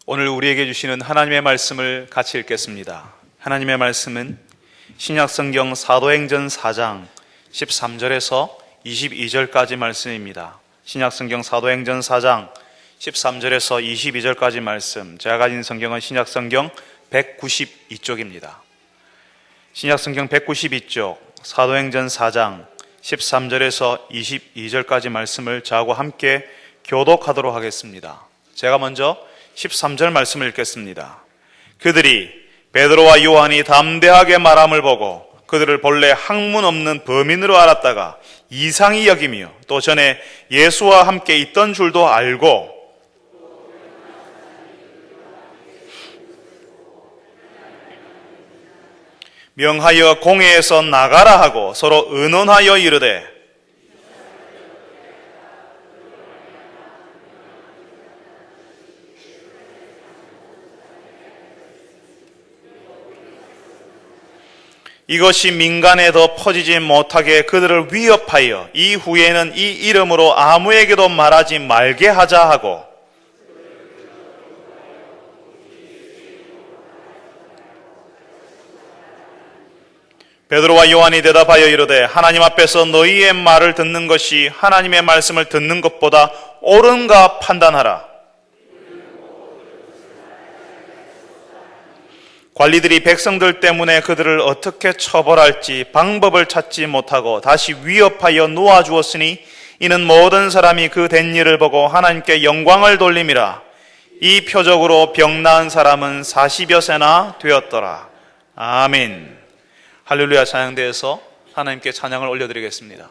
오늘 우리에게 주시는 하나님의 말씀을 같이 읽겠습니다. 하나님의 말씀은 신약성경 사도행전 4장 13절에서 22절까지 말씀입니다. 신약성경 사도행전 4장 13절에서 22절까지 말씀, 제가 가진 성경은 신약성경 192쪽입니다. 신약성경 192쪽 사도행전 4장 13절에서 22절까지 말씀을 저하고 함께 교독하도록 하겠습니다. 제가 먼저 13절 말씀을 읽겠습니다. 그들이 베드로와 요한이 담대하게 말함을 보고 그들을 본래 학문 없는 범인으로 알았다가 이상히 여기며 또 전에 예수와 함께 있던 줄도 알고 명하여 공회에서 나가라 하고 서로 의논하여 이르되 이것이 민간에 더 퍼지지 못하게 그들을 위협하여 이후에는 이 이름으로 아무에게도 말하지 말게 하자 하고 베드로와 요한이 대답하여 이르되 하나님 앞에서 너희의 말을 듣는 것이 하나님의 말씀을 듣는 것보다 옳은가 판단하라. 관리들이 백성들 때문에 그들을 어떻게 처벌할지 방법을 찾지 못하고 다시 위협하여 놓아주었으니 이는 모든 사람이 그 된 일을 보고 하나님께 영광을 돌림이라. 이 표적으로 병 나은 사람은 40여 세나 되었더라. 아멘. 할렐루야. 찬양대에서 하나님께 찬양을 올려드리겠습니다.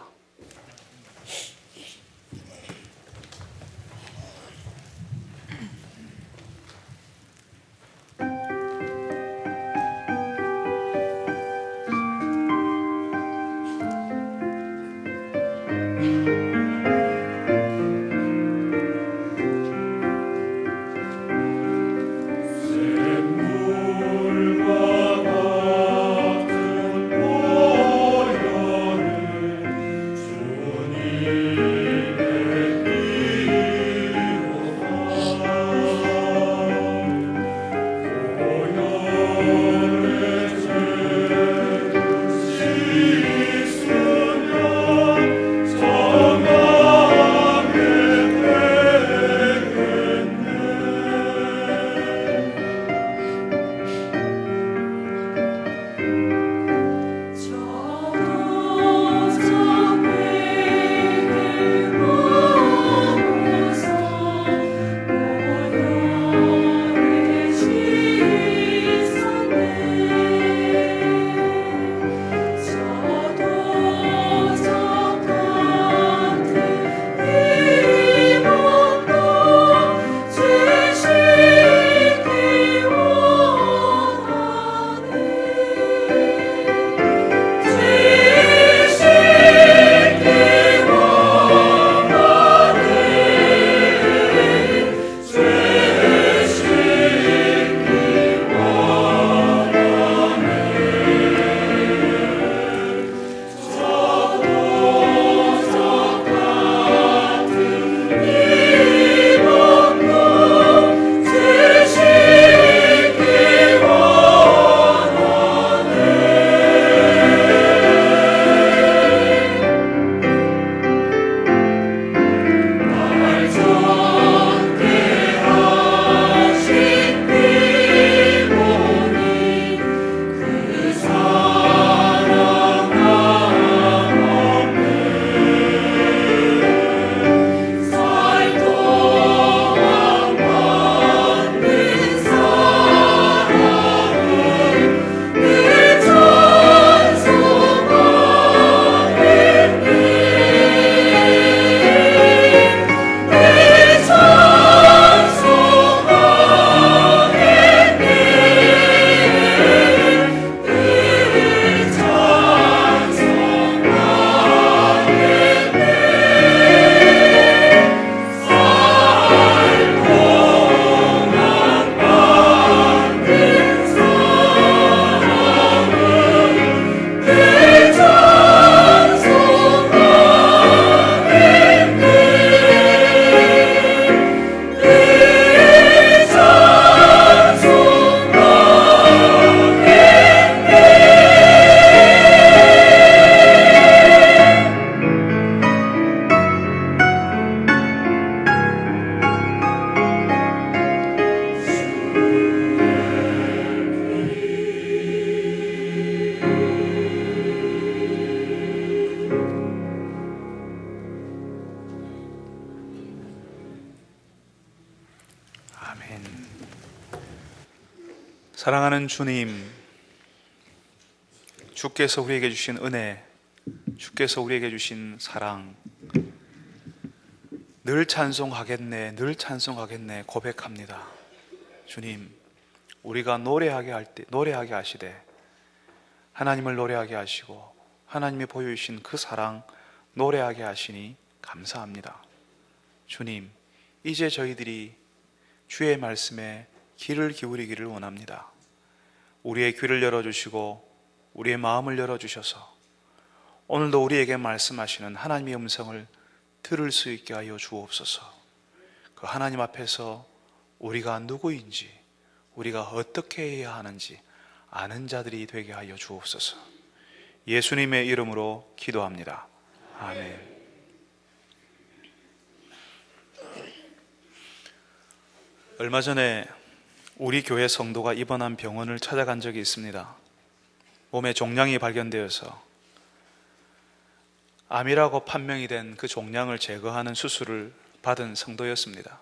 아멘. 사랑하는 주님, 주께서 우리에게 주신 은혜, 주께서 우리에게 주신 사랑, 늘 찬송하겠네, 늘 찬송하겠네 고백합니다. 주님, 우리가 노래하게 할 때 노래하게 하시되 하나님을 노래하게 하시고 하나님이 보여주신 그 사랑 노래하게 하시니 감사합니다. 주님, 이제 저희들이 주의 말씀에 귀를 기울이기를 원합니다. 우리의 귀를 열어주시고 우리의 마음을 열어주셔서 오늘도 우리에게 말씀하시는 하나님의 음성을 들을 수 있게 하여 주옵소서. 그 하나님 앞에서 우리가 누구인지, 우리가 어떻게 해야 하는지 아는 자들이 되게 하여 주옵소서. 예수님의 이름으로 기도합니다. 아멘. 얼마 전에 우리 교회 성도가 입원한 병원을 찾아간 적이 있습니다. 몸에 종양이 발견되어서 암이라고 판명이 된 그 종양을 제거하는 수술을 받은 성도였습니다.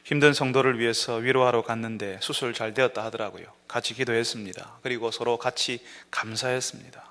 힘든 성도를 위해서 위로하러 갔는데 수술 잘 되었다 하더라고요. 같이 기도했습니다. 그리고 서로 같이 감사했습니다.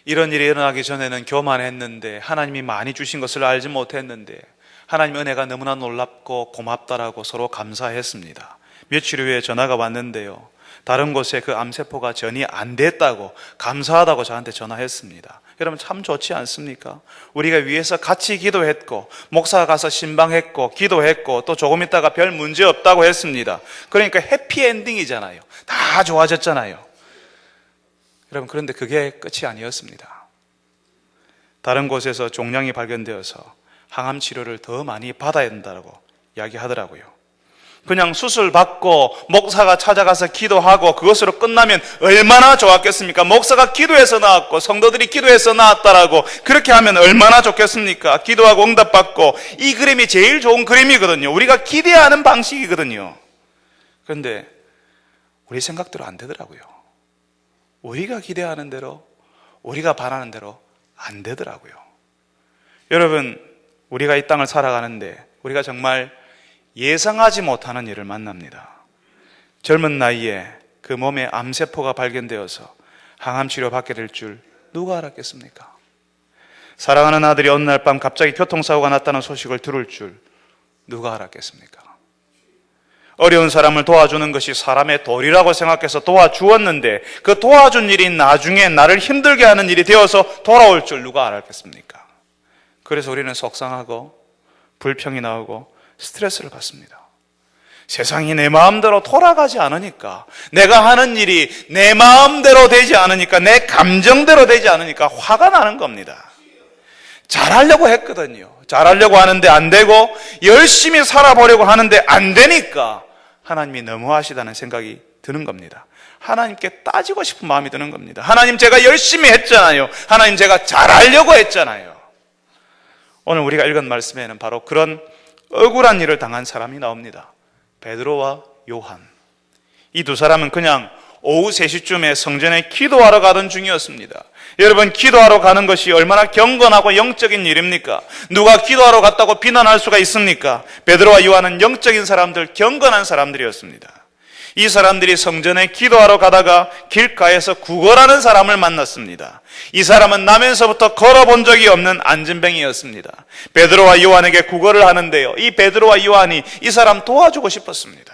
이런 일이 일어나기 전에는 교만했는데 하나님이 많이 주신 것을 알지 못했는데 하나님 은혜가 너무나 놀랍고 고맙다라고 서로 감사했습니다. 며칠 후에 전화가 왔는데요, 다른 곳에 그 암세포가 전이 안 됐다고, 감사하다고 저한테 전화했습니다. 여러분, 참 좋지 않습니까? 우리가 위에서 같이 기도했고 목사가 가서 신방했고 기도했고 또 조금 있다가 별 문제 없다고 했습니다. 그러니까 해피엔딩이잖아요. 다 좋아졌잖아요. 여러분, 그런데 그게 끝이 아니었습니다. 다른 곳에서 종양이 발견되어서 항암 치료를 더 많이 받아야 된다고 이야기하더라고요. 그냥 수술 받고 목사가 찾아가서 기도하고 그것으로 끝나면 얼마나 좋았겠습니까? 목사가 기도해서 나왔고 성도들이 기도해서 나왔다라고 그렇게 하면 얼마나 좋겠습니까? 기도하고 응답받고, 이 그림이 제일 좋은 그림이거든요. 우리가 기대하는 방식이거든요. 그런데 우리 생각대로 안 되더라고요. 우리가 기대하는 대로, 우리가 바라는 대로 안 되더라고요. 여러분, 우리가 이 땅을 살아가는데 우리가 정말 예상하지 못하는 일을 만납니다. 젊은 나이에 그 몸에 암세포가 발견되어서 항암치료 받게 될 줄 누가 알았겠습니까? 사랑하는 아들이 어느 날 밤 갑자기 교통사고가 났다는 소식을 들을 줄 누가 알았겠습니까? 어려운 사람을 도와주는 것이 사람의 도리라고 생각해서 도와주었는데 그 도와준 일이 나중에 나를 힘들게 하는 일이 되어서 돌아올 줄 누가 알았겠습니까? 그래서 우리는 속상하고 불평이 나오고 스트레스를 받습니다. 세상이 내 마음대로 돌아가지 않으니까, 내가 하는 일이 내 마음대로 되지 않으니까, 내 감정대로 되지 않으니까 화가 나는 겁니다. 잘하려고 했거든요. 잘하려고 하는데 안 되고, 열심히 살아보려고 하는데 안 되니까 하나님이 너무하시다는 생각이 드는 겁니다. 하나님께 따지고 싶은 마음이 드는 겁니다. 하나님, 제가 열심히 했잖아요. 하나님, 제가 잘하려고 했잖아요. 오늘 우리가 읽은 말씀에는 바로 그런 억울한 일을 당한 사람이 나옵니다. 베드로와 요한. 이 두 사람은 그냥 오후 3시쯤에 성전에 기도하러 가던 중이었습니다. 여러분, 기도하러 가는 것이 얼마나 경건하고 영적인 일입니까? 누가 기도하러 갔다고 비난할 수가 있습니까? 베드로와 요한은 영적인 사람들, 경건한 사람들이었습니다. 이 사람들이 성전에 기도하러 가다가 길가에서 구걸하는 사람을 만났습니다. 이 사람은 나면서부터 걸어본 적이 없는 안진뱅이였습니다. 베드로와 요한에게 구걸을 하는데요, 이 베드로와 요한이 이 사람 도와주고 싶었습니다.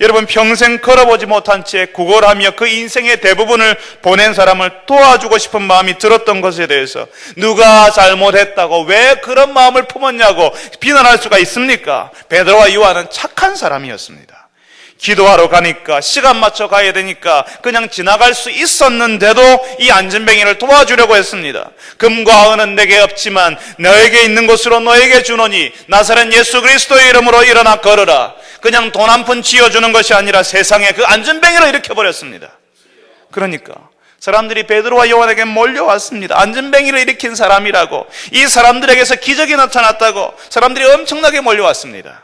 여러분, 평생 걸어보지 못한 채 구걸하며 그 인생의 대부분을 보낸 사람을 도와주고 싶은 마음이 들었던 것에 대해서 누가 잘못했다고 왜 그런 마음을 품었냐고 비난할 수가 있습니까? 베드로와 요한은 착한 사람이었습니다. 기도하러 가니까, 시간 맞춰 가야 되니까 그냥 지나갈 수 있었는데도 이 안진뱅이를 도와주려고 했습니다. 금과 은은 내게 없지만 너에게 있는 것으로 너에게 주노니 나사렛 예수 그리스도의 이름으로 일어나 걸으라. 그냥 돈 한 푼 쥐어주는 것이 아니라 세상에 그 안진뱅이를 일으켜버렸습니다. 그러니까 사람들이 베드로와 요한에게 몰려왔습니다. 안진뱅이를 일으킨 사람이라고, 이 사람들에게서 기적이 나타났다고 사람들이 엄청나게 몰려왔습니다.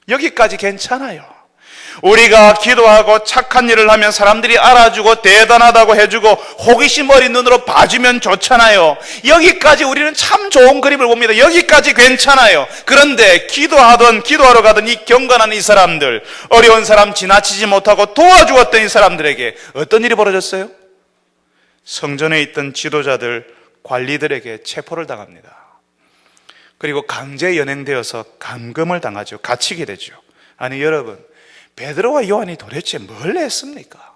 여기까지 괜찮아요. 우리가 기도하고 착한 일을 하면 사람들이 알아주고 대단하다고 해주고 호기심 어린 눈으로 봐주면 좋잖아요. 여기까지 우리는 참 좋은 그림을 봅니다. 여기까지 괜찮아요. 그런데 기도하러 가던 이 경건한 이 사람들, 어려운 사람 지나치지 못하고 도와주었던 이 사람들에게 어떤 일이 벌어졌어요? 성전에 있던 지도자들, 관리들에게 체포를 당합니다. 그리고 강제 연행되어서 감금을 당하죠. 갇히게 되죠. 아니 여러분, 베드로와 요한이 도대체 뭘 했습니까?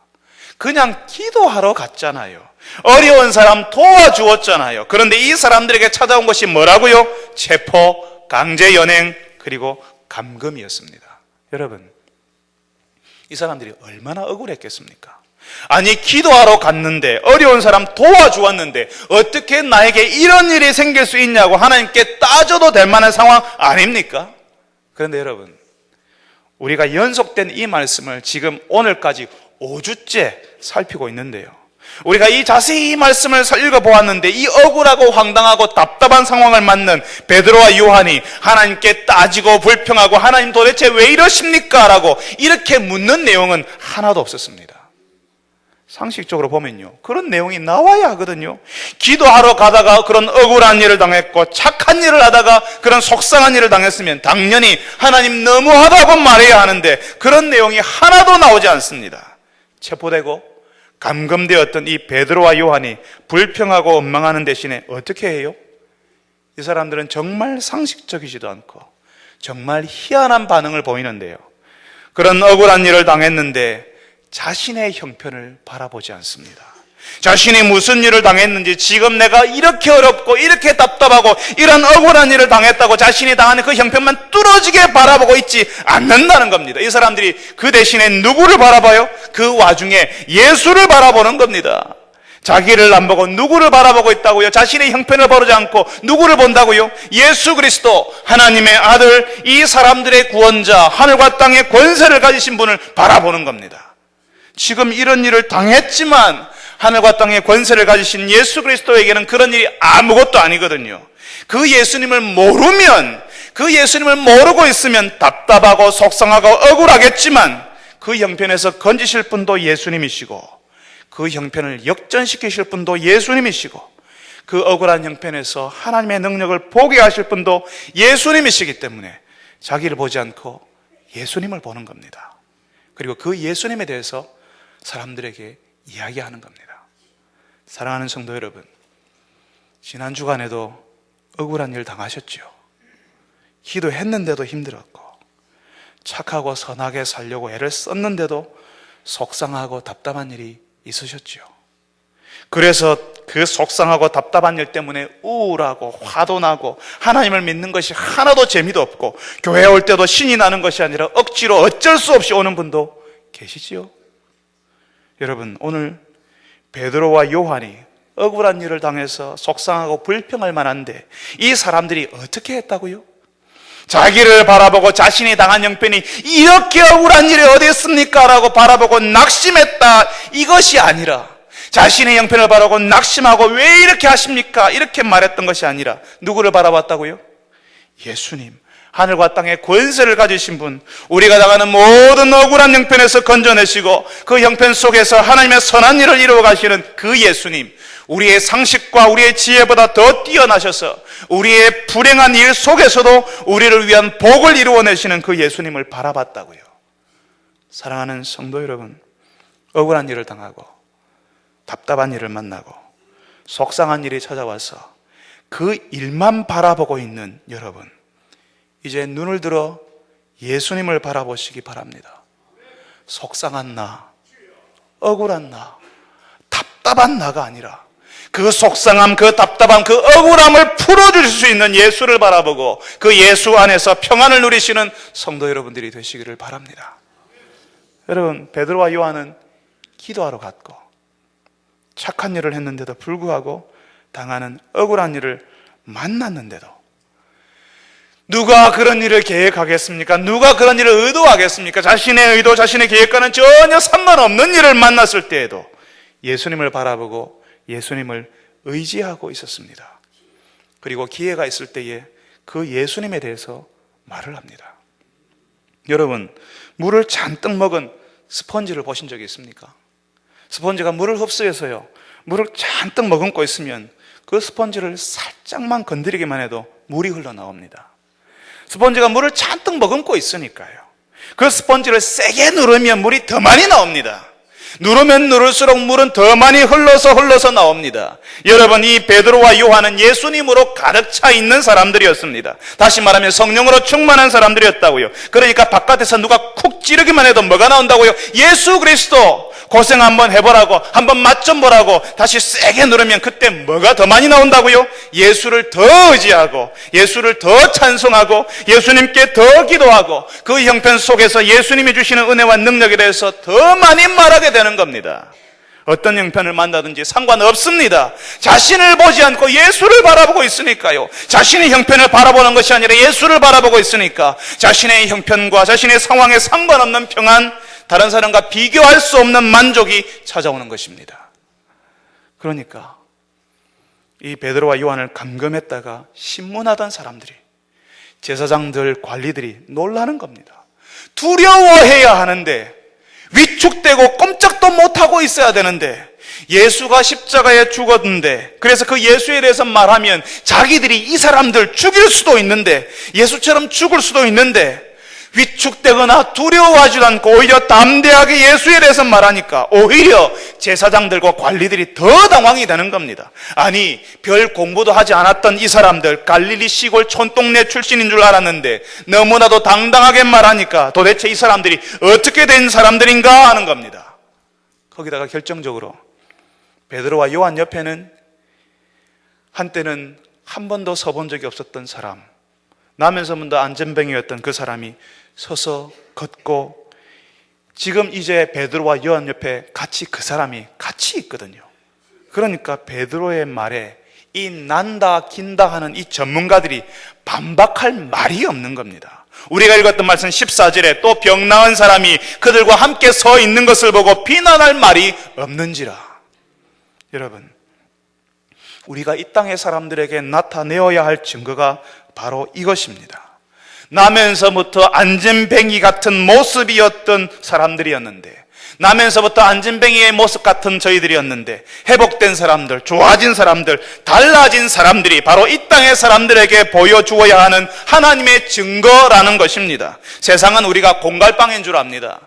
그냥 기도하러 갔잖아요. 어려운 사람 도와주었잖아요. 그런데 이 사람들에게 찾아온 것이 뭐라고요? 체포, 강제 연행, 그리고 감금이었습니다. 여러분, 이 사람들이 얼마나 억울했겠습니까? 아니 기도하러 갔는데 어려운 사람 도와주었는데 어떻게 나에게 이런 일이 생길 수 있냐고 하나님께 따져도 될 만한 상황 아닙니까? 그런데 여러분, 우리가 연속된 이 말씀을 지금 오늘까지 5주째 살피고 있는데요, 우리가 이 자세히 이 말씀을 읽어보았는데 이 억울하고 황당하고 답답한 상황을 맞는 베드로와 요한이 하나님께 따지고 불평하고 하나님 도대체 왜 이러십니까? 라고 이렇게 묻는 내용은 하나도 없었습니다. 상식적으로 보면요, 그런 내용이 나와야 하거든요. 기도하러 가다가 그런 억울한 일을 당했고 착한 일을 하다가 그런 속상한 일을 당했으면 당연히 하나님 너무하다고 말해야 하는데 그런 내용이 하나도 나오지 않습니다. 체포되고 감금되었던 이 베드로와 요한이 불평하고 원망하는 대신에 어떻게 해요? 이 사람들은 정말 상식적이지도 않고 정말 희한한 반응을 보이는데요, 그런 억울한 일을 당했는데 자신의 형편을 바라보지 않습니다. 자신이 무슨 일을 당했는지, 지금 내가 이렇게 어렵고 이렇게 답답하고 이런 억울한 일을 당했다고 자신이 당하는 그 형편만 뚫어지게 바라보고 있지 않는다는 겁니다. 이 사람들이 그 대신에 누구를 바라봐요? 그 와중에 예수를 바라보는 겁니다. 자기를 안 보고 누구를 바라보고 있다고요? 자신의 형편을 보지 않고 누구를 본다고요? 예수 그리스도, 하나님의 아들, 이 사람들의 구원자, 하늘과 땅의 권세를 가지신 분을 바라보는 겁니다. 지금 이런 일을 당했지만 하늘과 땅의 권세를 가지신 예수 그리스도에게는 그런 일이 아무것도 아니거든요. 그 예수님을 모르면, 그 예수님을 모르고 있으면 답답하고 속상하고 억울하겠지만 그 형편에서 건지실 분도 예수님이시고 그 형편을 역전시키실 분도 예수님이시고 그 억울한 형편에서 하나님의 능력을 보게 하실 분도 예수님이시기 때문에 자기를 보지 않고 예수님을 보는 겁니다. 그리고 그 예수님에 대해서 사람들에게 이야기하는 겁니다. 사랑하는 성도 여러분, 지난 주간에도 억울한 일 당하셨죠. 기도했는데도 힘들었고 착하고 선하게 살려고 애를 썼는데도 속상하고 답답한 일이 있으셨죠. 그래서 그 속상하고 답답한 일 때문에 우울하고 화도 나고 하나님을 믿는 것이 하나도 재미도 없고 교회 올 때도 신이 나는 것이 아니라 억지로 어쩔 수 없이 오는 분도 계시지요. 여러분, 오늘 베드로와 요한이 억울한 일을 당해서 속상하고 불평할 만한데 이 사람들이 어떻게 했다고요? 자기를 바라보고 자신이 당한 형편이 이렇게 억울한 일이 어디 있습니까? 라고 바라보고 낙심했다, 이것이 아니라, 자신의 형편을 바라보고 낙심하고 왜 이렇게 하십니까? 이렇게 말했던 것이 아니라 누구를 바라봤다고요? 예수님, 하늘과 땅의 권세를 가지신 분, 우리가 당하는 모든 억울한 형편에서 건져내시고 그 형편 속에서 하나님의 선한 일을 이루어 가시는 그 예수님, 우리의 상식과 우리의 지혜보다 더 뛰어나셔서 우리의 불행한 일 속에서도 우리를 위한 복을 이루어내시는 그 예수님을 바라봤다고요. 사랑하는 성도 여러분, 억울한 일을 당하고 답답한 일을 만나고 속상한 일이 찾아와서 그 일만 바라보고 있는 여러분, 이제 눈을 들어 예수님을 바라보시기 바랍니다. 속상한 나, 억울한 나, 답답한 나가 아니라 그 속상함, 그 답답함, 그 억울함을 풀어줄 수 있는 예수를 바라보고 그 예수 안에서 평안을 누리시는 성도 여러분들이 되시기를 바랍니다. 여러분, 베드로와 요한은 기도하러 갔고 착한 일을 했는데도 불구하고 당하는 억울한 일을 만났는데도 누가 그런 일을 계획하겠습니까? 누가 그런 일을 의도하겠습니까? 자신의 의도, 자신의 계획과는 전혀 상관없는 일을 만났을 때에도 예수님을 바라보고 예수님을 의지하고 있었습니다. 그리고 기회가 있을 때에 그 예수님에 대해서 말을 합니다. 여러분, 물을 잔뜩 먹은 스펀지를 보신 적이 있습니까? 스펀지가 물을 흡수해서요, 물을 잔뜩 머금고 있으면 그 스펀지를 살짝만 건드리기만 해도 물이 흘러나옵니다. 스펀지가 물을 잔뜩 머금고 있으니까요. 그 스펀지를 세게 누르면 물이 더 많이 나옵니다. 누르면 누를수록 물은 더 많이 흘러서 나옵니다. 여러분, 이 베드로와 요한은 예수님으로 가득 차 있는 사람들이었습니다. 다시 말하면 성령으로 충만한 사람들이었다고요. 그러니까 바깥에서 누가 쿡 찌르기만 해도 뭐가 나온다고요? 예수 그리스도 고생 한번 해보라고, 한번 맛 좀 보라고 다시 세게 누르면 그때 뭐가 더 많이 나온다고요? 예수를 더 의지하고, 예수를 더 찬송하고, 예수님께 더 기도하고, 그 형편 속에서 예수님이 주시는 은혜와 능력에 대해서 더 많이 말하게 되는 겁니다. 어떤 형편을 만나든지 상관없습니다. 자신을 보지 않고 예수를 바라보고 있으니까요. 자신의 형편을 바라보는 것이 아니라 예수를 바라보고 있으니까 자신의 형편과 자신의 상황에 상관없는 평안, 다른 사람과 비교할 수 없는 만족이 찾아오는 것입니다. 그러니까 이 베드로와 요한을 감금했다가 신문하던 사람들이, 제사장들, 관리들이 놀라는 겁니다. 두려워해야 하는데, 위축되고 꼼짝도 못하고 있어야 되는데, 예수가 십자가에 죽었는데, 그래서 그 예수에 대해서 말하면 자기들이 이 사람들 죽일 수도 있는데, 예수처럼 죽을 수도 있는데, 위축되거나 두려워하지도 않고 오히려 담대하게 예수에 대해서 말하니까 오히려 제사장들과 관리들이 더 당황이 되는 겁니다. 아니, 별 공부도 하지 않았던 이 사람들, 갈릴리 시골 촌동네 출신인 줄 알았는데 너무나도 당당하게 말하니까 도대체 이 사람들이 어떻게 된 사람들인가 하는 겁니다. 거기다가 결정적으로 베드로와 요한 옆에는 한때는 한 번도 서본 적이 없었던 사람, 남에서부터 안전뱅이였던 그 사람이 서서 걷고, 지금 이제 베드로와 요한 옆에 같이 그 사람이 같이 있거든요. 그러니까 베드로의 말에 이 난다 긴다 하는 이 전문가들이 반박할 말이 없는 겁니다. 우리가 읽었던 말씀 14절에 또 병 나은 사람이 그들과 함께 서 있는 것을 보고 비난할 말이 없는지라. 여러분, 우리가 이 땅의 사람들에게 나타내어야 할 증거가 바로 이것입니다. 나면서부터 안전뱅이 같은 모습이었던 사람들이었는데, 나면서부터 안전뱅이의 모습 같은 저희들이었는데, 회복된 사람들, 좋아진 사람들, 달라진 사람들이 바로 이 땅의 사람들에게 보여주어야 하는 하나님의 증거라는 것입니다. 세상은 우리가 공갈빵인 줄 압니다.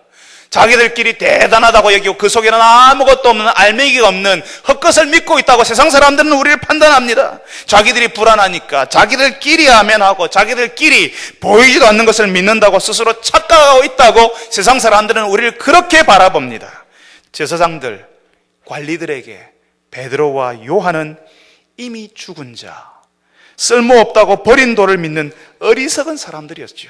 자기들끼리 대단하다고 여기고 그 속에는 아무것도 없는, 알맹이가 없는 헛것을 믿고 있다고 세상 사람들은 우리를 판단합니다. 자기들이 불안하니까 자기들끼리 아멘하고 자기들끼리 보이지도 않는 것을 믿는다고 스스로 착각하고 있다고 세상 사람들은 우리를 그렇게 바라봅니다. 제사장들, 관리들에게 베드로와 요한은 이미 죽은 자, 쓸모없다고 버린 돌을 믿는 어리석은 사람들이었죠.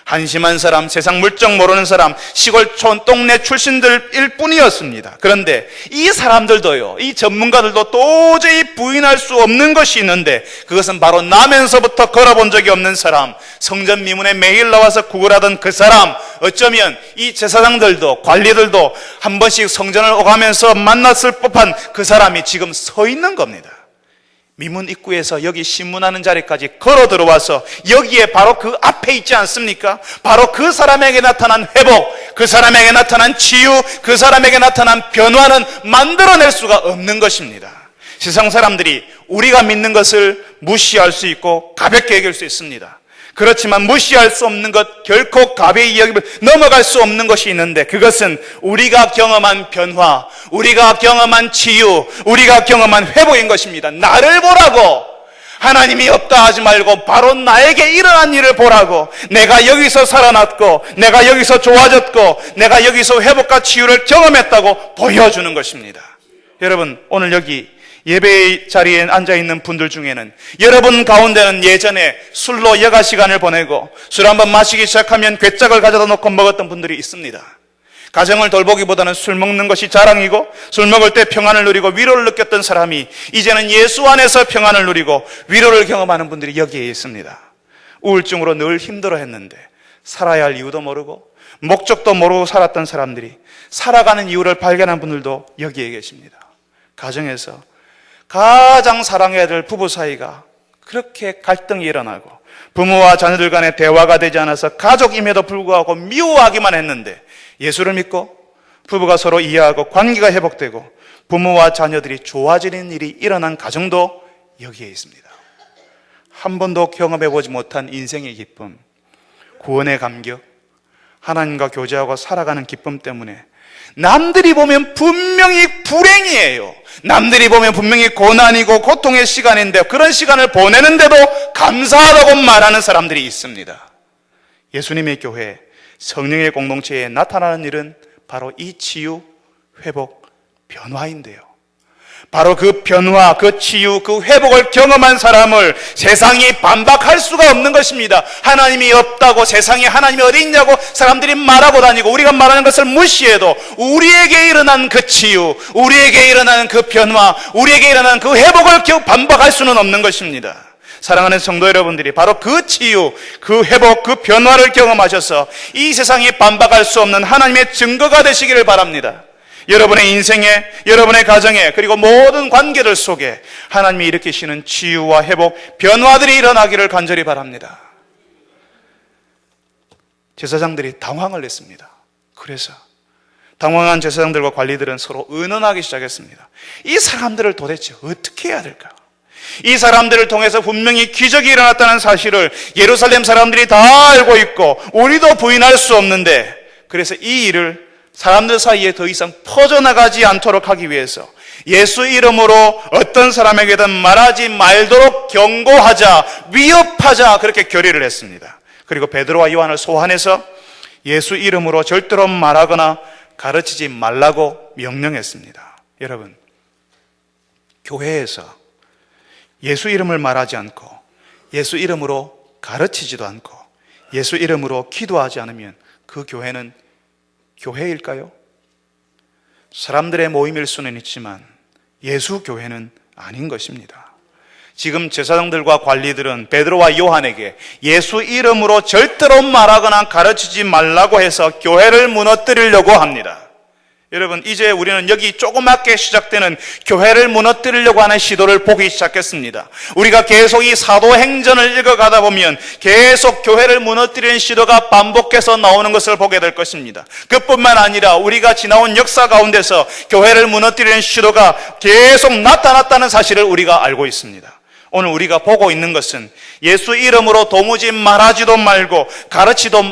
한심한 사람, 세상 물정 모르는 사람, 시골촌 동네 출신들일 뿐이었습니다. 그런데 이 사람들도요, 이 전문가들도 도저히 부인할 수 없는 것이 있는데, 그것은 바로 나면서부터 걸어본 적이 없는 사람, 성전 미문에 매일 나와서 구걸하던 그 사람, 어쩌면 이 제사장들도 관리들도 한 번씩 성전을 오가면서 만났을 법한 그 사람이 지금 서 있는 겁니다. 미문 입구에서 여기 신문하는 자리까지 걸어 들어와서 여기에 바로 그 앞에 있지 않습니까? 바로 그 사람에게 나타난 회복, 그 사람에게 나타난 치유, 그 사람에게 나타난 변화는 만들어낼 수가 없는 것입니다. 세상 사람들이 우리가 믿는 것을 무시할 수 있고 가볍게 여길 수 있습니다. 그렇지만 무시할 수 없는 것, 결코 가벼이 여기면 넘어갈 수 없는 것이 있는데, 그것은 우리가 경험한 변화, 우리가 경험한 치유, 우리가 경험한 회복인 것입니다. 나를 보라고, 하나님이 없다 하지 말고 바로 나에게 일어난 일을 보라고, 내가 여기서 살아났고, 내가 여기서 좋아졌고, 내가 여기서 회복과 치유를 경험했다고 보여주는 것입니다. 여러분, 오늘 여기 예배의 자리에 앉아있는 분들 중에는, 여러분 가운데는 예전에 술로 여가 시간을 보내고 술 한번 마시기 시작하면 괴짝을 가져다 놓고 먹었던 분들이 있습니다. 가정을 돌보기보다는 술 먹는 것이 자랑이고, 술 먹을 때 평안을 누리고 위로를 느꼈던 사람이 이제는 예수 안에서 평안을 누리고 위로를 경험하는 분들이 여기에 있습니다. 우울증으로 늘 힘들어했는데 살아야 할 이유도 모르고 목적도 모르고 살았던 사람들이 살아가는 이유를 발견한 분들도 여기에 계십니다. 가정에서 가장 사랑해야 될 부부 사이가 그렇게 갈등이 일어나고 부모와 자녀들 간의 대화가 되지 않아서 가족임에도 불구하고 미워하기만 했는데 예수를 믿고 부부가 서로 이해하고 관계가 회복되고 부모와 자녀들이 좋아지는 일이 일어난 가정도 여기에 있습니다. 한 번도 경험해보지 못한 인생의 기쁨, 구원의 감격, 하나님과 교제하고 살아가는 기쁨 때문에 남들이 보면 분명히 불행이에요. 남들이 보면 분명히 고난이고 고통의 시간인데 그런 시간을 보내는데도 감사하다고 말하는 사람들이 있습니다. 예수님의 교회, 성령의 공동체에 나타나는 일은 바로 이 치유, 회복, 변화인데요. 바로 그 변화, 그 치유, 그 회복을 경험한 사람을 세상이 반박할 수가 없는 것입니다. 하나님이 없다고, 세상에 하나님이 어디 있냐고 사람들이 말하고 다니고 우리가 말하는 것을 무시해도 우리에게 일어난 그 치유, 우리에게 일어나는 그 변화, 우리에게 일어나는 그 회복을 반박할 수는 없는 것입니다. 사랑하는 성도 여러분들이 바로 그 치유, 그 회복, 그 변화를 경험하셔서 이 세상이 반박할 수 없는 하나님의 증거가 되시기를 바랍니다. 여러분의 인생에, 여러분의 가정에, 그리고 모든 관계들 속에 하나님이 일으키시는 치유와 회복, 변화들이 일어나기를 간절히 바랍니다. 제사장들이 당황을 했습니다. 그래서 당황한 제사장들과 관리들은 서로 의논하기 시작했습니다. 이 사람들을 도대체 어떻게 해야 될까? 이 사람들을 통해서 분명히 기적이 일어났다는 사실을 예루살렘 사람들이 다 알고 있고 우리도 부인할 수 없는데, 그래서 이 일을 사람들 사이에 더 이상 퍼져나가지 않도록 하기 위해서 예수 이름으로 어떤 사람에게든 말하지 말도록 경고하자, 위협하자, 그렇게 결의를 했습니다. 그리고 베드로와 요한을 소환해서 예수 이름으로 절대로 말하거나 가르치지 말라고 명령했습니다. 여러분, 교회에서 예수 이름을 말하지 않고 예수 이름으로 가르치지도 않고 예수 이름으로 기도하지 않으면 그 교회는 교회일까요? 사람들의 모임일 수는 있지만 예수 교회는 아닌 것입니다. 지금 제사장들과 관리들은 베드로와 요한에게 예수 이름으로 절대로 말하거나 가르치지 말라고 해서 교회를 무너뜨리려고 합니다. 여러분, 이제 우리는 여기 조그맣게 시작되는 교회를 무너뜨리려고 하는 시도를 보기 시작했습니다. 우리가 계속 이 사도행전을 읽어가다 보면 계속 교회를 무너뜨리는 시도가 반복해서 나오는 것을 보게 될 것입니다. 그뿐만 아니라 우리가 지나온 역사 가운데서 교회를 무너뜨리는 시도가 계속 나타났다는 사실을 우리가 알고 있습니다. 오늘 우리가 보고 있는 것은 예수 이름으로 도무지 말하지도 말고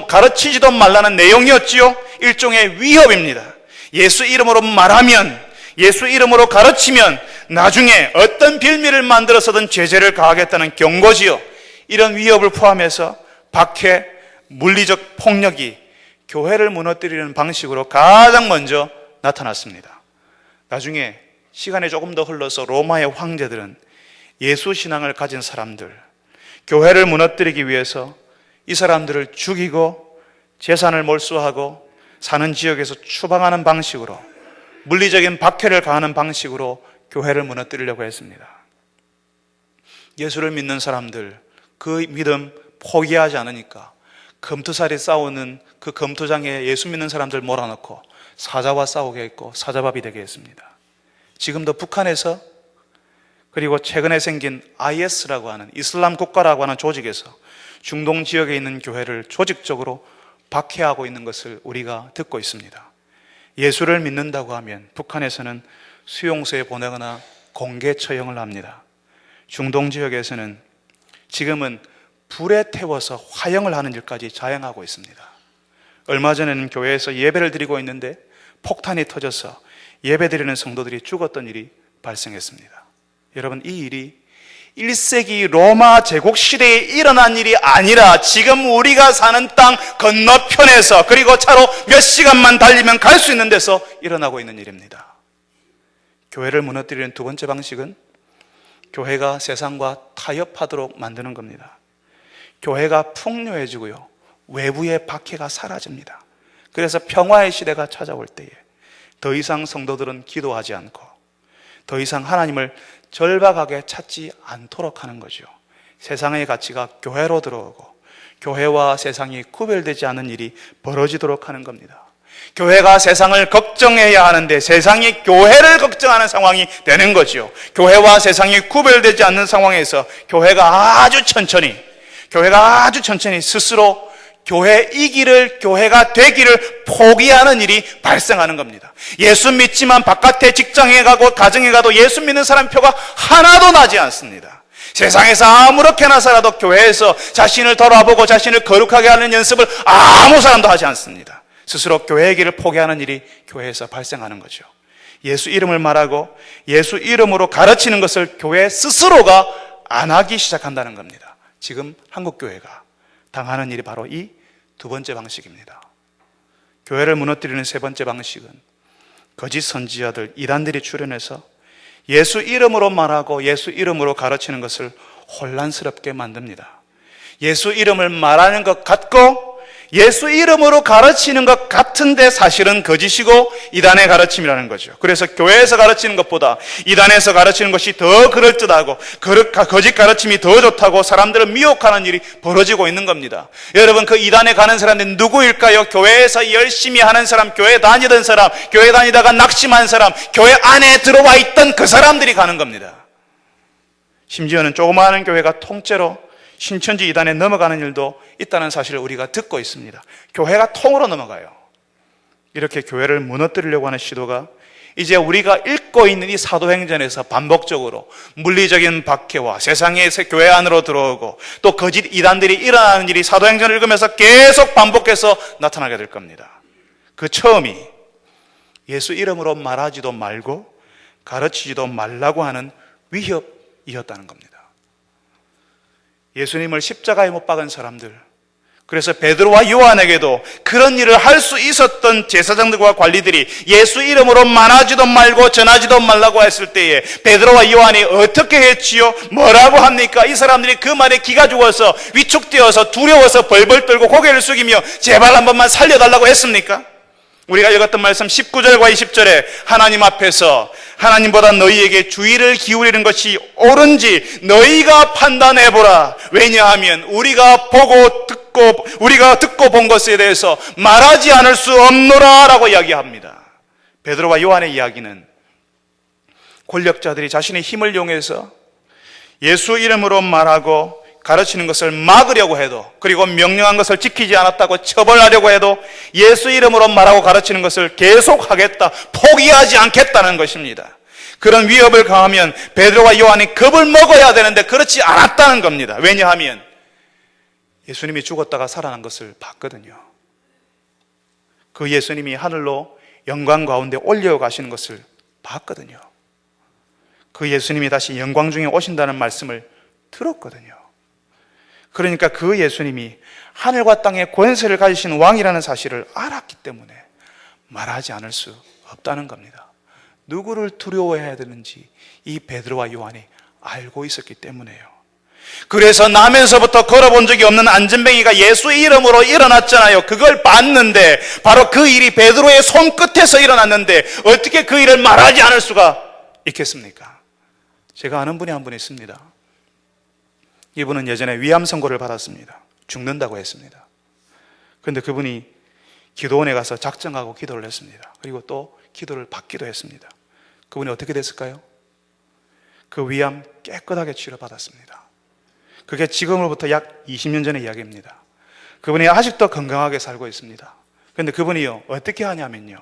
가르치지도 말라는 내용이었지요. 일종의 위협입니다. 예수 이름으로 말하면, 예수 이름으로 가르치면 나중에 어떤 빌미를 만들어서든 제재를 가하겠다는 경고지요. 이런 위협을 포함해서 박해, 물리적 폭력이 교회를 무너뜨리는 방식으로 가장 먼저 나타났습니다. 나중에 시간이 조금 더 흘러서 로마의 황제들은 예수 신앙을 가진 사람들, 교회를 무너뜨리기 위해서 이 사람들을 죽이고 재산을 몰수하고 사는 지역에서 추방하는 방식으로, 물리적인 박해를 가하는 방식으로 교회를 무너뜨리려고 했습니다. 예수를 믿는 사람들, 그 믿음 포기하지 않으니까 검투살이 싸우는 그 검투장에 예수 믿는 사람들 몰아넣고 사자와 싸우게 했고 사자밥이 되게 했습니다. 지금도 북한에서, 그리고 최근에 생긴 IS라고 하는 이슬람 국가라고 하는 조직에서 중동 지역에 있는 교회를 조직적으로 박해하고 있는 것을 우리가 듣고 있습니다. 예수를 믿는다고 하면 북한에서는 수용소에 보내거나 공개 처형을 합니다. 중동 지역에서는 지금은 불에 태워서 화형을 하는 일까지 자행하고 있습니다. 얼마 전에는 교회에서 예배를 드리고 있는데 폭탄이 터져서 예배드리는 성도들이 죽었던 일이 발생했습니다. 여러분, 이 일이 1세기 로마 제국 시대에 일어난 일이 아니라 지금 우리가 사는 땅 건너편에서, 그리고 차로 몇 시간만 달리면 갈 수 있는 데서 일어나고 있는 일입니다. 교회를 무너뜨리는 두 번째 방식은 교회가 세상과 타협하도록 만드는 겁니다. 교회가 풍요해지고요, 외부의 박해가 사라집니다. 그래서 평화의 시대가 찾아올 때에 더 이상 성도들은 기도하지 않고 더 이상 하나님을 절박하게 찾지 않도록 하는 거죠. 세상의 가치가 교회로 들어오고 교회와 세상이 구별되지 않는 일이 벌어지도록 하는 겁니다. 교회가 세상을 걱정해야 하는데 세상이 교회를 걱정하는 상황이 되는 거죠. 교회와 세상이 구별되지 않는 상황에서 교회가 아주 천천히, 교회가 아주 천천히 스스로 교회이기를, 교회가 되기를 포기하는 일이 발생하는 겁니다. 예수 믿지만 바깥에 직장에 가고 가정에 가도 예수 믿는 사람 표가 하나도 나지 않습니다. 세상에서 아무렇게나 살아도 교회에서 자신을 돌아보고 자신을 거룩하게 하는 연습을 아무 사람도 하지 않습니다. 스스로 교회의 길을 포기하는 일이 교회에서 발생하는 거죠. 예수 이름을 말하고 예수 이름으로 가르치는 것을 교회 스스로가 안 하기 시작한다는 겁니다. 지금 한국교회가 당하는 일이 바로 이 두 번째 방식입니다. 교회를 무너뜨리는 세 번째 방식은 거짓 선지자들, 이단들이 출현해서 예수 이름으로 말하고 예수 이름으로 가르치는 것을 혼란스럽게 만듭니다. 예수 이름을 말하는 것 같고 예수 이름으로 가르치는 것 같은데 사실은 거짓이고 이단의 가르침이라는 거죠. 그래서 교회에서 가르치는 것보다 이단에서 가르치는 것이 더 그럴듯하고 거짓 가르침이 더 좋다고 사람들을 미혹하는 일이 벌어지고 있는 겁니다. 여러분, 그 이단에 가는 사람들은 누구일까요? 교회에서 열심히 하는 사람, 교회 다니던 사람, 교회 다니다가 낙심한 사람, 교회 안에 들어와 있던 그 사람들이 가는 겁니다. 심지어는 조그마한 교회가 통째로 신천지 이단에 넘어가는 일도 있다는 사실을 우리가 듣고 있습니다. 교회가 통으로 넘어가요. 이렇게 교회를 무너뜨리려고 하는 시도가 이제 우리가 읽고 있는 이 사도행전에서 반복적으로 물리적인 박해와 세상에서 교회 안으로 들어오고 또 거짓 이단들이 일어나는 일이 사도행전을 읽으면서 계속 반복해서 나타나게 될 겁니다. 그 처음이 예수 이름으로 말하지도 말고 가르치지도 말라고 하는 위협이었다는 겁니다. 예수님을 십자가에 못 박은 사람들, 그래서 베드로와 요한에게도 그런 일을 할 수 있었던 제사장들과 관리들이 예수 이름으로 말하지도 말고 전하지도 말라고 했을 때에 베드로와 요한이 어떻게 했지요? 뭐라고 합니까? 이 사람들이 그 말에 기가 죽어서 위축되어서 두려워서 벌벌 떨고 고개를 숙이며 제발 한 번만 살려달라고 했습니까? 우리가 읽었던 말씀 19절과 20절에 하나님 앞에서 하나님보다 너희에게 주의를 기울이는 것이 옳은지 너희가 판단해보라. 왜냐하면 우리가 듣고 본 것에 대해서 말하지 않을 수 없노라 라고 이야기합니다. 베드로와 요한의 이야기는 권력자들이 자신의 힘을 이용해서 예수 이름으로 말하고 가르치는 것을 막으려고 해도, 그리고 명령한 것을 지키지 않았다고 처벌하려고 해도 예수 이름으로 말하고 가르치는 것을 계속하겠다, 포기하지 않겠다는 것입니다. 그런 위협을 가하면 베드로와 요한이 겁을 먹어야 되는데 그렇지 않았다는 겁니다. 왜냐하면 예수님이 죽었다가 살아난 것을 봤거든요. 그 예수님이 하늘로 영광 가운데 올려가시는 것을 봤거든요. 그 예수님이 다시 영광 중에 오신다는 말씀을 들었거든요. 그러니까 그 예수님이 하늘과 땅의 권세를 가지신 왕이라는 사실을 알았기 때문에 말하지 않을 수 없다는 겁니다. 누구를 두려워해야 되는지 이 베드로와 요한이 알고 있었기 때문에요. 그래서 나면서부터 걸어본 적이 없는 안전뱅이가 예수 이름으로 일어났잖아요. 그걸 봤는데 바로 그 일이 베드로의 손끝에서 일어났는데 어떻게 그 일을 말하지 않을 수가 있겠습니까? 제가 아는 분이 한 분 있습니다. 이분은 예전에 위암 선고를 받았습니다. 죽는다고 했습니다. 그런데 그분이 기도원에 가서 작정하고 기도를 했습니다. 그리고 또 기도를 받기도 했습니다. 그분이 어떻게 됐을까요? 그 위암 깨끗하게 치료받았습니다. 그게 지금으로부터 약 20년 전의 이야기입니다. 그분이 아직도 건강하게 살고 있습니다. 그런데 그분이요, 어떻게 하냐면요,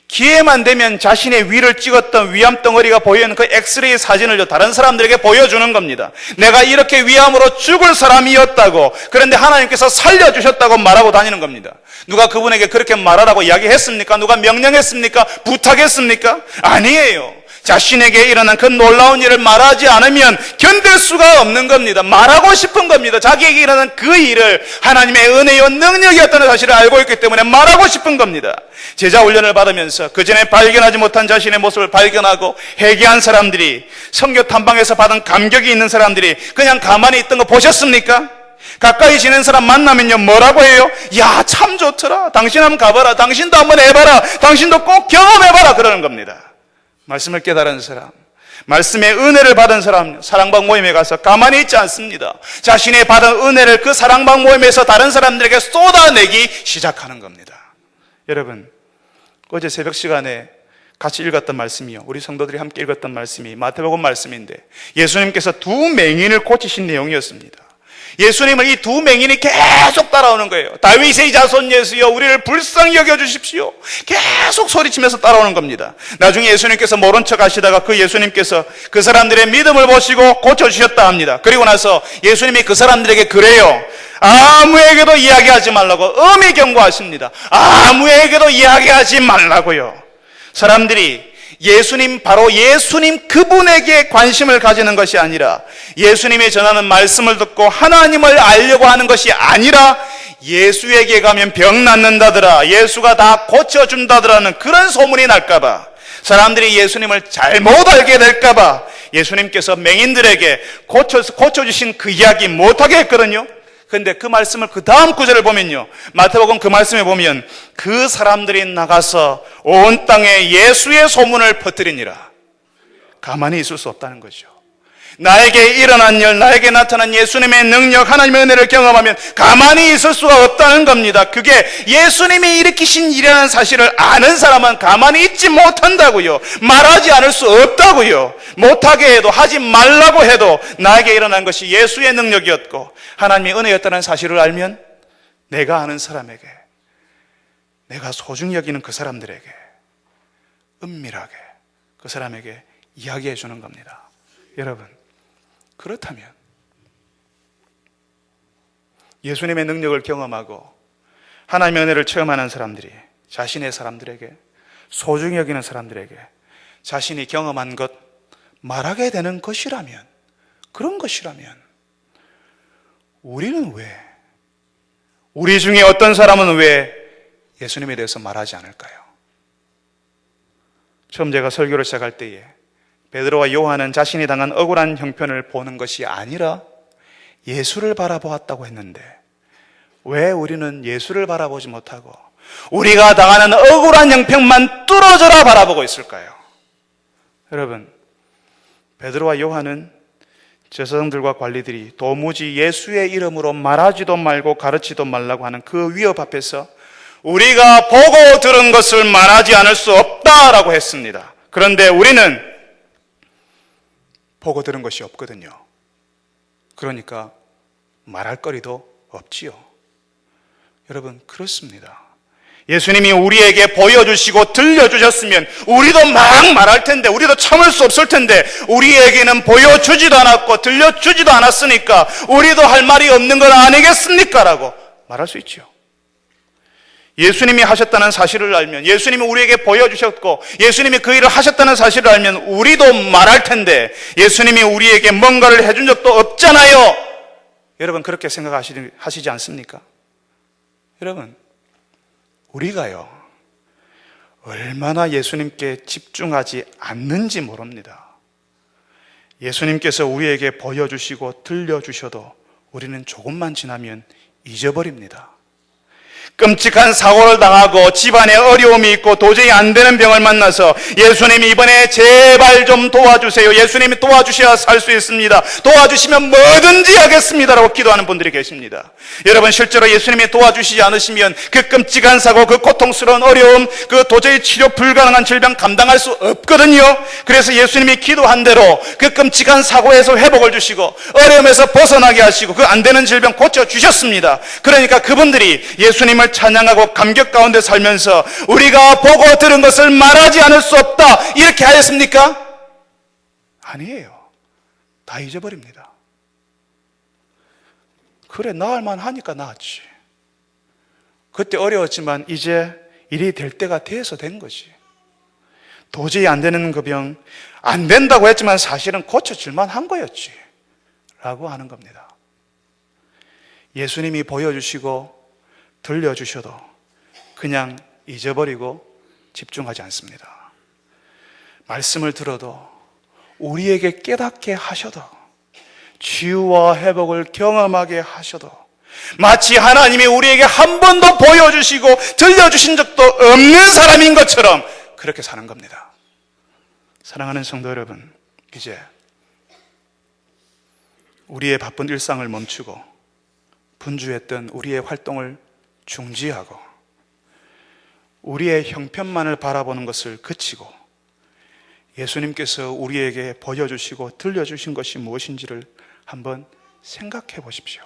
기회만 되면 자신의 위를 찍었던 위암 덩어리가 보이는 그 엑스레이 사진을 다른 사람들에게 보여주는 겁니다. 내가 이렇게 위암으로 죽을 사람이었다고, 그런데 하나님께서 살려주셨다고 말하고 다니는 겁니다. 누가 그분에게 그렇게 말하라고 이야기했습니까? 누가 명령했습니까? 부탁했습니까? 아니에요. 자신에게 일어난 그 놀라운 일을 말하지 않으면 견딜 수가 없는 겁니다. 말하고 싶은 겁니다. 자기에게 일어난 그 일을 하나님의 은혜와 능력이었다는 사실을 알고 있기 때문에 말하고 싶은 겁니다. 제자 훈련을 받으면서 그전에 발견하지 못한 자신의 모습을 발견하고 회개한 사람들이, 선교 탐방에서 받은 감격이 있는 사람들이 그냥 가만히 있던 거 보셨습니까? 가까이 지낸 사람 만나면요, 뭐라고 해요? 야, 참 좋더라. 당신 한번 가봐라. 당신도 한번 해봐라. 당신도 꼭 경험해봐라. 그러는 겁니다. 말씀을 깨달은 사람, 말씀의 은혜를 받은 사람, 사랑방 모임에 가서 가만히 있지 않습니다. 자신의 받은 은혜를 그 사랑방 모임에서 다른 사람들에게 쏟아내기 시작하는 겁니다. 여러분, 어제 새벽 시간에 같이 읽었던 말씀이요, 우리 성도들이 함께 읽었던 말씀이 마태복음 말씀인데 예수님께서 두 맹인을 고치신 내용이었습니다. 예수님을 이 두 맹인이 계속 따라오는 거예요. 다윗의 자손 예수여 우리를 불쌍히 여겨주십시오. 계속 소리치면서 따라오는 겁니다. 나중에 예수님께서 모른 척 하시다가 그 예수님께서 그 사람들의 믿음을 보시고 고쳐주셨다 합니다. 그리고 나서 예수님이 그 사람들에게 그래요. 아무에게도 이야기하지 말라고 엄히 경고하십니다. 아무에게도 이야기하지 말라고요. 사람들이 바로 예수님 그분에게 관심을 가지는 것이 아니라 예수님이 전하는 말씀을 듣고 하나님을 알려고 하는 것이 아니라 예수에게 가면 병 낫는다더라, 예수가 다 고쳐준다더라는 그런 소문이 날까봐, 사람들이 예수님을 잘못 알게 될까봐 예수님께서 맹인들에게 고쳐주신 그 이야기 못하게 했거든요. 그런데 그 말씀을 그 다음 구절을 보면요, 마태복음 그 말씀에 보면 그 사람들이 나가서 온 땅에 예수의 소문을 퍼뜨리니라. 가만히 있을 수 없다는 거죠. 나에게 일어난 일, 나에게 나타난 예수님의 능력, 하나님의 은혜를 경험하면 가만히 있을 수가 없다는 겁니다. 그게 예수님이 일으키신 일이라는 사실을 아는 사람은 가만히 있지 못한다고요. 말하지 않을 수 없다고요. 못하게 해도, 하지 말라고 해도 나에게 일어난 것이 예수의 능력이었고 하나님의 은혜였다는 사실을 알면 내가 아는 사람에게, 내가 소중히 여기는 그 사람들에게 은밀하게 그 사람에게 이야기해 주는 겁니다. 여러분, 그렇다면 예수님의 능력을 경험하고 하나님의 은혜를 체험하는 사람들이 자신의 사람들에게, 소중히 여기는 사람들에게 자신이 경험한 것 말하게 되는 것이라면, 그런 것이라면 우리는 왜, 우리 중에 어떤 사람은 왜 예수님에 대해서 말하지 않을까요? 처음 제가 설교를 시작할 때에 베드로와 요한은 자신이 당한 억울한 형편을 보는 것이 아니라 예수를 바라보았다고 했는데 왜 우리는 예수를 바라보지 못하고 우리가 당하는 억울한 형편만 뚫어져라 바라보고 있을까요? 여러분, 베드로와 요한은 제사장들과 관리들이 도무지 예수의 이름으로 말하지도 말고 가르치도 말라고 하는 그 위협 앞에서 우리가 보고 들은 것을 말하지 않을 수 없다라고 했습니다. 그런데 우리는 보고 들은 것이 없거든요. 그러니까 말할 거리도 없지요. 여러분, 그렇습니다. 예수님이 우리에게 보여주시고 들려주셨으면 우리도 막 말할 텐데, 우리도 참을 수 없을 텐데, 우리에게는 보여주지도 않았고 들려주지도 않았으니까 우리도 할 말이 없는 건 아니겠습니까? 라고 말할 수 있죠. 예수님이 하셨다는 사실을 알면, 예수님이 우리에게 보여주셨고 예수님이 그 일을 하셨다는 사실을 알면 우리도 말할 텐데, 예수님이 우리에게 뭔가를 해준 적도 없잖아요. 여러분, 그렇게 생각하시지 않습니까? 여러분, 우리가요 얼마나 예수님께 집중하지 않는지 모릅니다. 예수님께서 우리에게 보여주시고 들려주셔도 우리는 조금만 지나면 잊어버립니다. 끔찍한 사고를 당하고 집안에 어려움이 있고 도저히 안 되는 병을 만나서 예수님이 이번에 제발 좀 도와주세요, 예수님이 도와주셔야 살 수 있습니다, 도와주시면 뭐든지 하겠습니다라고 기도하는 분들이 계십니다. 여러분, 실제로 예수님이 도와주시지 않으시면 그 끔찍한 사고, 그 고통스러운 어려움, 그 도저히 치료 불가능한 질병 감당할 수 없거든요. 그래서 예수님이 기도한 대로 그 끔찍한 사고에서 회복을 주시고 어려움에서 벗어나게 하시고 그 안 되는 질병 고쳐주셨습니다. 그러니까 그분들이 예수님을 찬양하고 감격 가운데 살면서 우리가 보고 들은 것을 말하지 않을 수 없다 이렇게 하였습니까? 아니에요. 다 잊어버립니다. 그래, 나을만 하니까 나았지. 그때 어려웠지만 이제 일이 될 때가 돼서 된 거지. 도저히 안 되는 그 병, 안 된다고 했지만 사실은 고쳐질만 한 거였지 라고 하는 겁니다. 예수님이 보여주시고 들려주셔도 그냥 잊어버리고 집중하지 않습니다. 말씀을 들어도 우리에게 깨닫게 하셔도, 치유와 회복을 경험하게 하셔도, 마치 하나님이 우리에게 한 번도 보여주시고 들려주신 적도 없는 사람인 것처럼 그렇게 사는 겁니다. 사랑하는 성도 여러분, 이제 우리의 바쁜 일상을 멈추고 분주했던 우리의 활동을 중지하고 우리의 형편만을 바라보는 것을 그치고 예수님께서 우리에게 보여주시고 들려주신 것이 무엇인지를 한번 생각해 보십시오.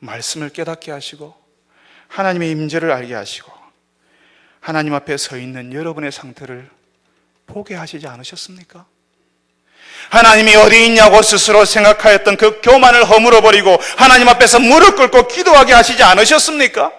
말씀을 깨닫게 하시고 하나님의 임재를 알게 하시고 하나님 앞에 서 있는 여러분의 상태를 보게 하시지 않으셨습니까? 하나님이 어디 있냐고 스스로 생각하였던 그 교만을 허물어버리고 하나님 앞에서 무릎 꿇고 기도하게 하시지 않으셨습니까?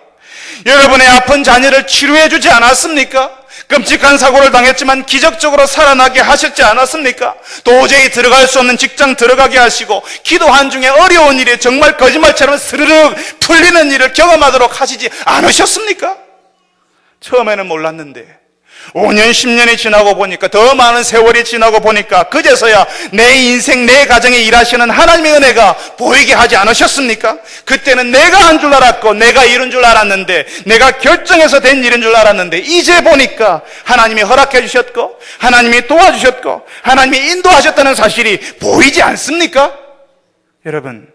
여러분의 아픈 자녀를 치료해 주지 않았습니까? 끔찍한 사고를 당했지만 기적적으로 살아나게 하셨지 않았습니까? 도저히 들어갈 수 없는 직장 들어가게 하시고 기도한 중에 어려운 일이 정말 거짓말처럼 스르륵 풀리는 일을 경험하도록 하시지 않으셨습니까? 처음에는 몰랐는데 5년, 10년이 지나고 보니까, 더 많은 세월이 지나고 보니까 그제서야 내 인생, 내 가정에 일하시는 하나님의 은혜가 보이게 하지 않으셨습니까? 그때는 내가 한 줄 알았고 내가 이룬 줄 알았는데, 내가 결정해서 된 일인 줄 알았는데, 이제 보니까 하나님이 허락해 주셨고 하나님이 도와주셨고 하나님이 인도하셨다는 사실이 보이지 않습니까? 여러분,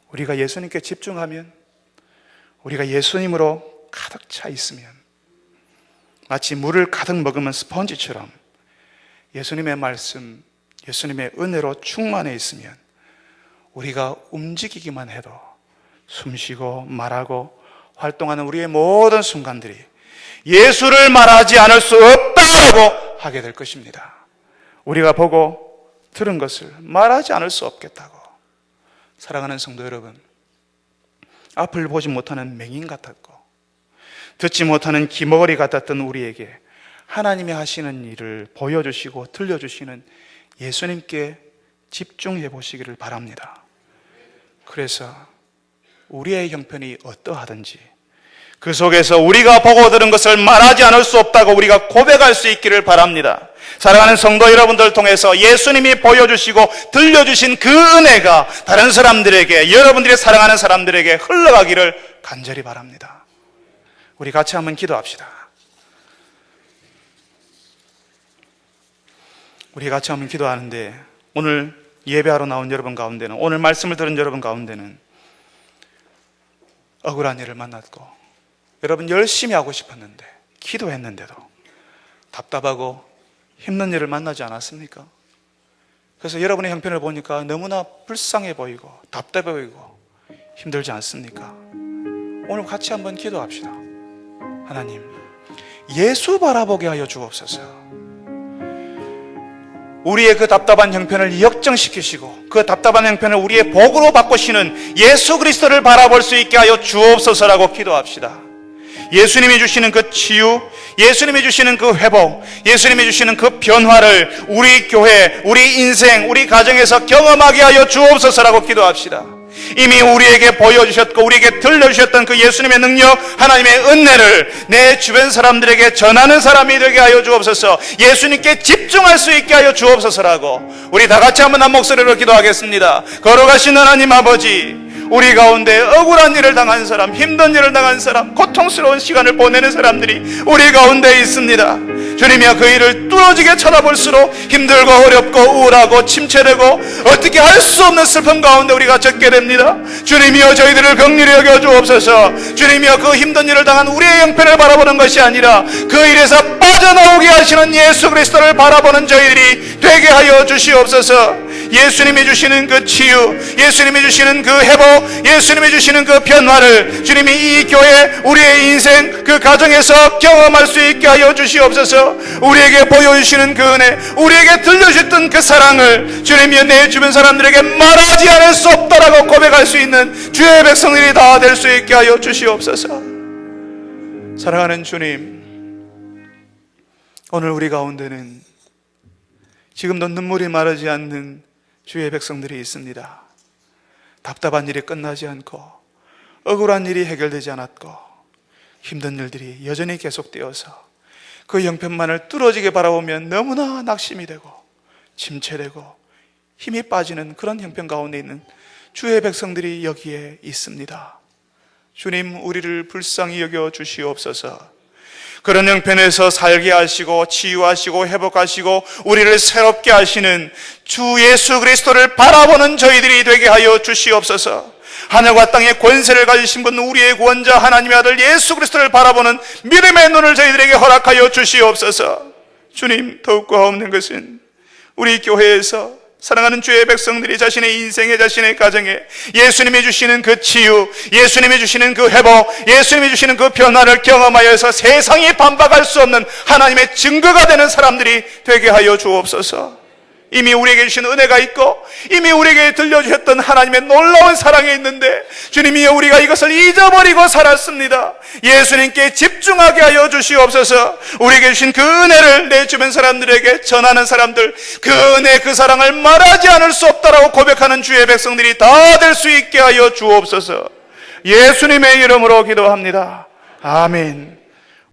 우리가 예수님께 집중하면, 우리가 예수님으로 가득 차 있으면, 마치 물을 가득 먹으면 스펀지처럼 예수님의 말씀, 예수님의 은혜로 충만해 있으면 우리가 움직이기만 해도 숨쉬고 말하고 활동하는 우리의 모든 순간들이 예수를 말하지 않을 수 없다고 하게 될 것입니다. 우리가 보고 들은 것을 말하지 않을 수 없겠다고. 사랑하는 성도 여러분, 앞을 보지 못하는 맹인 같았고 듣지 못하는 귀머거리 같았던 우리에게 하나님이 하시는 일을 보여주시고 들려주시는 예수님께 집중해 보시기를 바랍니다. 그래서 우리의 형편이 어떠하든지 그 속에서 우리가 보고 들은 것을 말하지 않을 수 없다고 우리가 고백할 수 있기를 바랍니다. 사랑하는 성도 여러분들 통해서 예수님이 보여주시고 들려주신 그 은혜가 다른 사람들에게, 여러분들이 사랑하는 사람들에게 흘러가기를 간절히 바랍니다. 우리 같이 한번 기도합시다. 우리 같이 한번 기도하는데, 오늘 예배하러 나온 여러분 가운데는, 오늘 말씀을 들은 여러분 가운데는 억울한 일을 만났고 여러분 열심히 하고 싶었는데 기도했는데도 답답하고 힘든 일을 만나지 않았습니까? 그래서 여러분의 형편을 보니까 너무나 불쌍해 보이고 답답해 보이고 힘들지 않습니까? 오늘 같이 한번 기도합시다. 하나님, 예수 바라보게 하여 주옵소서. 우리의 그 답답한 형편을 역정시키시고 그 답답한 형편을 우리의 복으로 바꾸시는 예수 그리스도를 바라볼 수 있게 하여 주옵소서라고 기도합시다. 예수님이 주시는 그 치유, 예수님이 주시는 그 회복, 예수님이 주시는 그 변화를 우리 교회, 우리 인생, 우리 가정에서 경험하게 하여 주옵소서라고 기도합시다. 이미 우리에게 보여주셨고 우리에게 들려주셨던 그 예수님의 능력, 하나님의 은혜를 내 주변 사람들에게 전하는 사람이 되게 하여 주옵소서. 예수님께 집중할 수 있게 하여 주옵소서라고 우리 다 같이 한번 한 목소리로 기도하겠습니다. 걸어가신 하나님 아버지, 우리 가운데 억울한 일을 당한 사람, 힘든 일을 당한 사람, 고통스러운 시간을 보내는 사람들이 우리 가운데 있습니다. 주님이여, 그 일을 뚫어지게 쳐다볼수록 힘들고 어렵고 우울하고 침체되고 어떻게 할 수 없는 슬픔 가운데 우리가 젖게 됩니다. 주님이여, 저희들을 긍휼히 여겨 주옵소서. 주님이여, 그 힘든 일을 당한 우리의 형편을 바라보는 것이 아니라 그 일에서 빠져나오게 하시는 예수 그리스도를 바라보는 저희들이 되게 하여 주시옵소서. 예수님이 주시는 그 치유, 예수님이 주시는 그 회복, 예수님이 주시는 그 변화를 주님이 이 교회, 우리의 인생, 그 가정에서 경험할 수 있게 하여 주시옵소서. 우리에게 보여주시는 그 은혜, 우리에게 들려주셨던 그 사랑을 주님이 내 주변 사람들에게 말하지 않을 수 없다라고 고백할 수 있는 주의 백성들이 다 될 수 있게 하여 주시옵소서. 사랑하는 주님, 오늘 우리 가운데는 지금도 눈물이 마르지 않는 주의 백성들이 있습니다. 답답한 일이 끝나지 않고 억울한 일이 해결되지 않았고 힘든 일들이 여전히 계속되어서 그 형편만을 뚫어지게 바라보면 너무나 낙심이 되고 침체되고 힘이 빠지는 그런 형편 가운데 있는 주의 백성들이 여기에 있습니다. 주님, 우리를 불쌍히 여겨 주시옵소서. 그런 형편에서 살게 하시고 치유하시고 회복하시고 우리를 새롭게 하시는 주 예수 그리스도를 바라보는 저희들이 되게 하여 주시옵소서. 하늘과 땅의 권세를 가지신 분, 우리의 구원자 하나님의 아들 예수 그리스도를 바라보는 믿음의 눈을 저희들에게 허락하여 주시옵소서. 주님, 더욱 고하옵는 것은 우리 교회에서 사랑하는 주의 백성들이 자신의 인생에, 자신의 가정에 예수님이 주시는 그 치유, 예수님이 주시는 그 회복, 예수님이 주시는 그 변화를 경험하여서 세상이 반박할 수 없는 하나님의 증거가 되는 사람들이 되게 하여 주옵소서. 이미 우리에게 주신 은혜가 있고 이미 우리에게 들려주셨던 하나님의 놀라운 사랑이 있는데 주님이여, 우리가 이것을 잊어버리고 살았습니다. 예수님께 집중하게 하여 주시옵소서. 우리에게 주신 그 은혜를 내 주변 사람들에게 전하는 사람들, 그 은혜, 그 사랑을 말하지 않을 수 없다라고 고백하는 주의 백성들이 다 될 수 있게 하여 주옵소서. 예수님의 이름으로 기도합니다. 아멘.